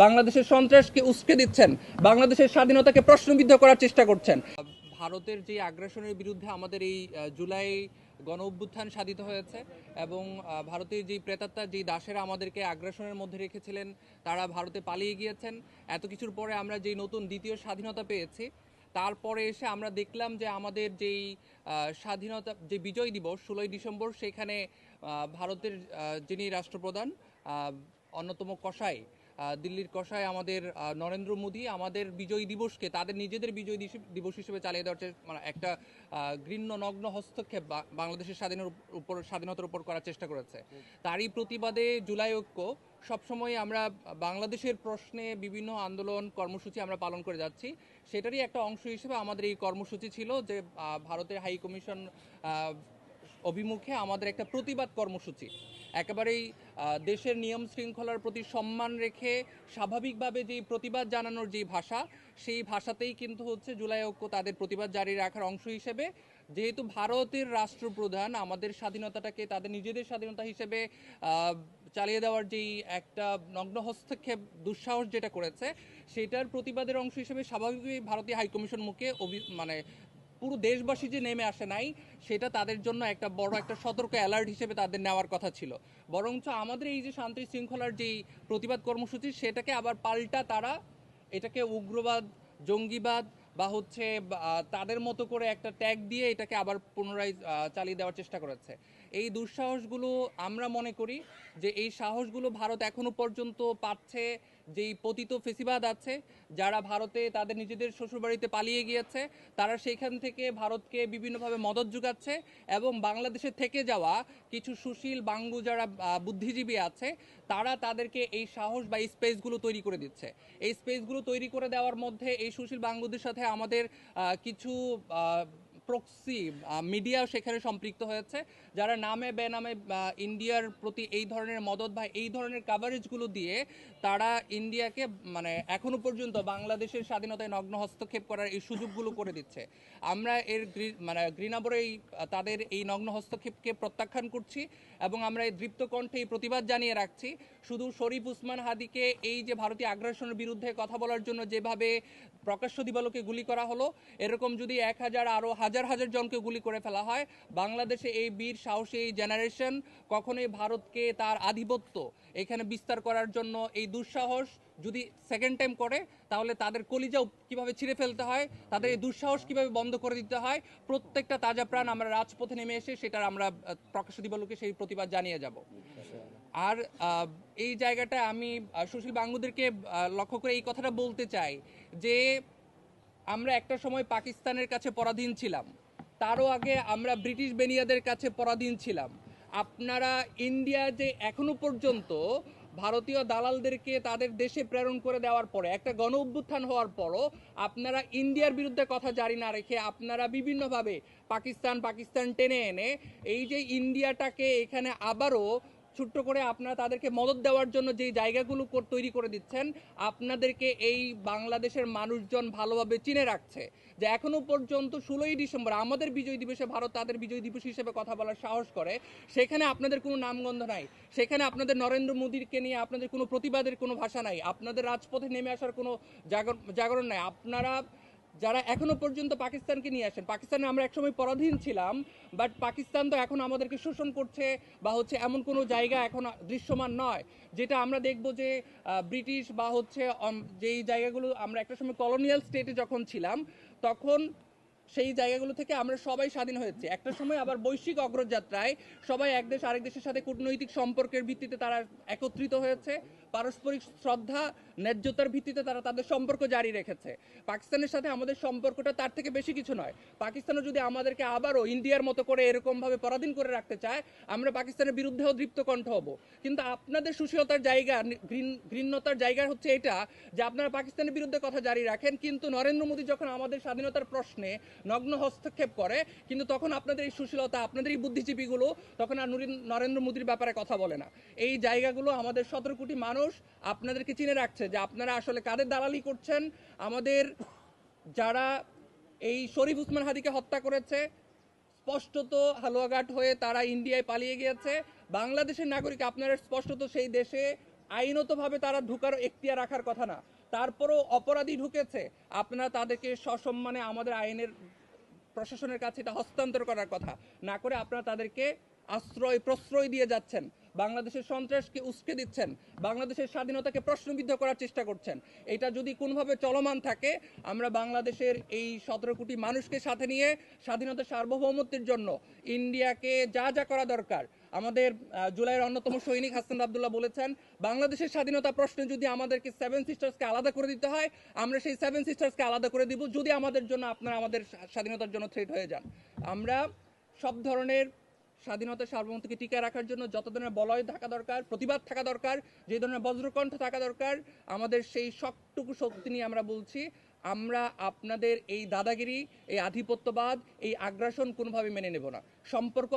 বাংলাদেশের সন্ত্রাসকে উস্কে দিচ্ছেন, বাংলাদেশের স্বাধীনতাকে প্রশ্নবিদ্ধ করার চেষ্টা করছেন। ভারতের যে আগ্রাসনের বিরুদ্ধে আমাদের এই জুলাই গণ অভ্যুত্থান সাধিত হয়েছে এবং ভারতের যেই প্রেতাত্মা যেই দাসেরা আমাদেরকে আগ্রাসনের মধ্যে রেখেছিলেন তারা ভারতে পালিয়ে গিয়েছেন। এত কিছুর পরে আমরা যেই নতুন দ্বিতীয় স্বাধীনতা পেয়েছি, তারপরে এসে আমরা দেখলাম যে আমাদের যেই স্বাধীনতা যে বিজয় দিবস 16ই ডিসেম্বর, সেখানে ভারতের যিনি রাষ্ট্রপ্রধান, অন্যতম কসাই, দিল্লির কসাই আমাদের নরেন্দ্র মোদী আমাদের বিজয় দিবসকে তাদের নিজেদের বিজয় দিবস হিসেবে চালিয়ে দেওয়ার মানে একটা ঘৃণ্য নগ্ন হস্তক্ষেপ বাংলাদেশের স্বাধীনতার উপর করার চেষ্টা করেছে। তারই প্রতিবাদে জুলাই ঐক্য সবসময় আমরা বাংলাদেশের প্রশ্নে বিভিন্ন আন্দোলন কর্মসূচি আমরা পালন করে যাচ্ছি। সেটারই একটা অংশ হিসেবে আমাদের এই কর্মসূচি ছিল যে ভারতের হাই কমিশন অভিমুখে আমাদের একটা প্রতিবাদ কর্মসূচি, একেবারেই দেশের নিয়ম শৃঙ্খলার প্রতি সম্মান রেখে স্বাভাবিকভাবে যেই প্রতিবাদ জানানোর যেই ভাষা, সেই ভাষাতেই কিন্তু হচ্ছে জুলাই ঐক্য তাদের প্রতিবাদ জারি রাখার অংশ হিসেবে, যেহেতু ভারতের রাষ্ট্রপ্রধান আমাদের স্বাধীনতাটাকে তাদের নিজেদের স্বাধীনতা হিসেবে চালিয়ে দেওয়ার যেই একটা নগ্ন হস্তক্ষেপ দুঃসাহস যেটা করেছে, সেটার প্রতিবাদের অংশ হিসেবে স্বাভাবিকভাবেই ভারতীয় হাইকমিশন মুখে মানে পুরো দেশবাসী যে নেমে আসে নাই, সেটা তাদের জন্য একটা বড় একটা সতর্ক অ্যালার্ট হিসেবে তাদের নেওয়ার কথা ছিল। বরঞ্চ আমাদের এই যে শান্তি শৃঙ্খলার যেই প্রতিবাদ কর্মসূচি, সেটাকে আবার পাল্টা তারা এটাকে উগ্রবাদ, জঙ্গিবাদ বা হচ্ছে তাদের মতো করে একটা ট্যাগ দিয়ে এটাকে আবার পুনরায় চালিয়ে দেওয়ার চেষ্টা করেছে। এই দুঃসাহসগুলো আমরা মনে করি যে এই সাহসগুলো ভারত এখনো পর্যন্ত পাচ্ছে যেই পতিত ফেসিবাদ আছে, যারা ভারতে তাদের নিজেদের শ্বশুরবাড়িতে পালিয়ে গিয়েছে, তারা সেইখান থেকে ভারতকে বিভিন্নভাবে মদত যোগাচ্ছে এবং বাংলাদেশে থেকে যাওয়া কিছু সুশীল বাঙ্গু যারা বুদ্ধিজীবী আছে, তারা তাদেরকে এই সাহস বা এই স্পেসগুলো তৈরি করে দিচ্ছে। এই স্পেসগুলো তৈরি করে দেওয়ার মধ্যে এই সুশীল বাঙ্গুদের সাথে আমাদের কিছু প্রক্সি মিডিয়াও সেখানে সম্পৃক্ত হয়েছে, যারা নামে বেনামে ইন্ডিয়ার প্রতি এই ধরনের মদত বা এই ধরনের কাভারেজগুলো দিয়ে তারা ইন্ডিয়াকে মানে এখনো পর্যন্ত বাংলাদেশের স্বাধীনতায় নগ্ন হস্তক্ষেপ করার এই সুযোগগুলো করে দিচ্ছে। আমরা এর মানে ঘৃণাভরে তাদের এই নগ্ন হস্তক্ষেপকে প্রত্যাখ্যান করছি এবং আমরা এই দৃপ্ত কণ্ঠে এই প্রতিবাদ জানিয়ে রাখছি। শুধু শরীফ উসমান হাদিকে এই যে ভারতীয় আগ্রাসনের বিরুদ্ধে কথা বলার জন্য যেভাবে প্রকাশ্য দিবালোকে গুলি করা হলো, এরকম যদি 1000 আরও হাজার হাজার জনকে গুলি করে ফেলা হয়, বাংলাদেশে এই বীর সাহসী এই জেনারেশন কখনোই ভারতকে তার আধিপত্য এখানে বিস্তার করার জন্য এই দুঃসাহস যদি সেকেন্ড টাইম করে, তাহলে তাদের কলিজাও কিভাবে ছিঁড়ে ফেলতে হয়, তাদের এই দুঃসাহস কিভাবে বন্ধ করে দিতে হয়, প্রত্যেকটা তাজা প্রাণ আমরা রাজপথে নেমে এসে সেটার আমরা প্রকাশ্য দিবালোকে সেই প্রতিবাদ জানিয়ে যাব। আর এই জায়গাটা আমি সুশীল বাঙ্গুদেরকে লক্ষ্য করে এই কথাটা বলতে চাই যে আমরা একটা সময় পাকিস্তানের কাছে পরাধীন ছিলাম, তারও আগে আমরা ব্রিটিশ বেনিয়াদের কাছে পরাধীন ছিলাম। আপনারা ইন্ডিয়া যে এখনো পর্যন্ত ভারতীয় দালালদেরকে তাদের দেশে প্রেরণ করে দেওয়ার পরে একটা গণ অভ্যুত্থান হওয়ার পরও আপনারা ইন্ডিয়ার বিরুদ্ধে কথা জারি না রেখে আপনারা বিভিন্নভাবে পাকিস্তান টেনে এনে এই যে ইন্ডিয়াটাকে এখানে আবারও ছোট্ট করে আপনারা তাদেরকে মদত দেওয়ার জন্য যেই জায়গাগুলো তৈরি করে দিচ্ছেন, আপনাদেরকে এই বাংলাদেশের মানুষজন ভালোভাবে চিনে রাখছে যে এখনো পর্যন্ত 16ই ডিসেম্বর আমাদের বিজয় দিবসে ভারত তাদের বিজয় দিবস হিসেবে কথা বলার সাহস করে, সেখানে আপনাদের কোনো নামগন্ধ নাই, সেখানে আপনাদের নরেন্দ্র মোদীকে নিয়ে আপনাদের কোনো প্রতিবাদের কোনো ভাষা নাই, আপনাদের রাজপথে নেমে আসার কোনো জাগরণ নাই। আপনারা যারা এখনো পর্যন্ত পাকিস্তানকে নিয়ে আসেন, পাকিস্তানে আমরা একসময় পরাধীন ছিলাম, বাট পাকিস্তান তো এখন আমাদেরকে শোষণ করছে বা হচ্ছে এমন কোনো জায়গা এখন দৃশ্যমান নয় যেটা আমরা দেখব যে ব্রিটিশ বা হচ্ছে যেই জায়গাগুলো আমরা একটা সময় কলোনিয়াল স্টেটে যখন ছিলাম, তখন সেই জায়গাগুলো থেকে আমরা সবাই স্বাধীন হয়েছে। একটা সময় আবার বৈশ্বিক অগ্রযাত্রায় সবাই এক দেশ আরেক দেশের সাথে কূটনৈতিক সম্পর্কের ভিত্তিতে তারা একত্রিত হয়েছে, পারস্পরিক শ্রদ্ধা ন্যায্যতার ভিত্তিতে তারা তাদের সম্পর্ক জারি রেখেছে। পাকিস্তানের সাথে আমাদের সম্পর্কটা তার থেকে বেশি কিছু নয়। পাকিস্তানও যদি আমাদেরকে আবারও ইন্ডিয়ার মতো করে এরকমভাবে পরাধীন করে রাখতে চায়, আমরা পাকিস্তানের বিরুদ্ধেও দৃপ্ত কণ্ঠ হব। কিন্তু আপনাদের সুশীলতার জায়গা, ঘৃণ্যতার জায়গা হচ্ছে এটা যে আপনারা পাকিস্তানের বিরুদ্ধে কথা জারি রাখেন, কিন্তু নরেন্দ্র মোদী যখন আমাদের স্বাধীনতার প্রশ্নে নগ্ন হস্তক্ষেপ করে, কিন্তু তখন আপনাদের এই সুশীলতা, আপনাদের এই বুদ্ধিজীবীগুলো তখন আর নরেন্দ্র মোদীর ব্যাপারে কথা বলে না। এই জায়গাগুলো আমাদের 17 কোটি মানুষ আপনাদেরকে চিনে রাখছে যে আপনারা আসলে কাদের দালালি করছেন। আমাদের যারা এই শরীফ উসমান হাদিকে হত্যা করেছে, স্পষ্টত হালুয়াঘাট হয়ে তারা ইন্ডিয়ায় পালিয়ে গিয়েছে। বাংলাদেশের নাগরিক আপনারা স্পষ্টত সেই দেশে আইনতভাবে তারা ঢুকার এখতিয়ার রাখার কথা না, তারপরও অপরাধী ঢুকেছে, আপনারা তাদেরকে সসম্মানে আমাদের আইনের প্রশাসনের কাছে এটা হস্তান্তর করার কথা না করে আপনারা তাদেরকে প্রশ্রয় দিয়ে যাচ্ছেন, বাংলাদেশের সন্ত্রাসকে উস্কে দিচ্ছেন, বাংলাদেশের স্বাধীনতাকে প্রশ্নবিদ্ধ করার চেষ্টা করছেন। এটা যদি কোনোভাবে চলমান থাকে, আমরা বাংলাদেশের এই 17 কোটি মানুষকে সাথে নিয়ে স্বাধীনতা সার্বভৌমত্বের জন্য ইন্ডিয়াকে যা যা করা দরকার, আমাদের জুলাইয়ের অন্যতম সৈনিক হাসান আব্দুল্লাহ বলেছেন, বাংলাদেশের স্বাধীনতা প্রশ্নে যদি আমাদেরকে সেভেন সিস্টার্সকে আলাদা করে দিতে হয়, আমরা সেই সেভেন সিস্টার্সকে আলাদা করে দিব, যদি আমাদের জন্য আপনারা আমাদের স্বাধীনতার জন্য থ্রেট হয়ে যান। আমরা সব ধরনের স্বাধীনতা সার্বভৌমত্বকে টিকিয়ে রাখার জন্য যত ধরনের বলয় থাকা দরকার, প্রতিবাদ থাকা দরকার, যে ধরনের বজ্রকণ্ঠ থাকা দরকার, আমাদের সেই সবটুকু শক্তি নিয়ে আমরা বলছি, আমরা আপনাদের এই দাদাগিরি, এই আধিপত্যবাদ, এই আগ্রাসন কোনোভাবে মেনে নেব না। সম্পর্ক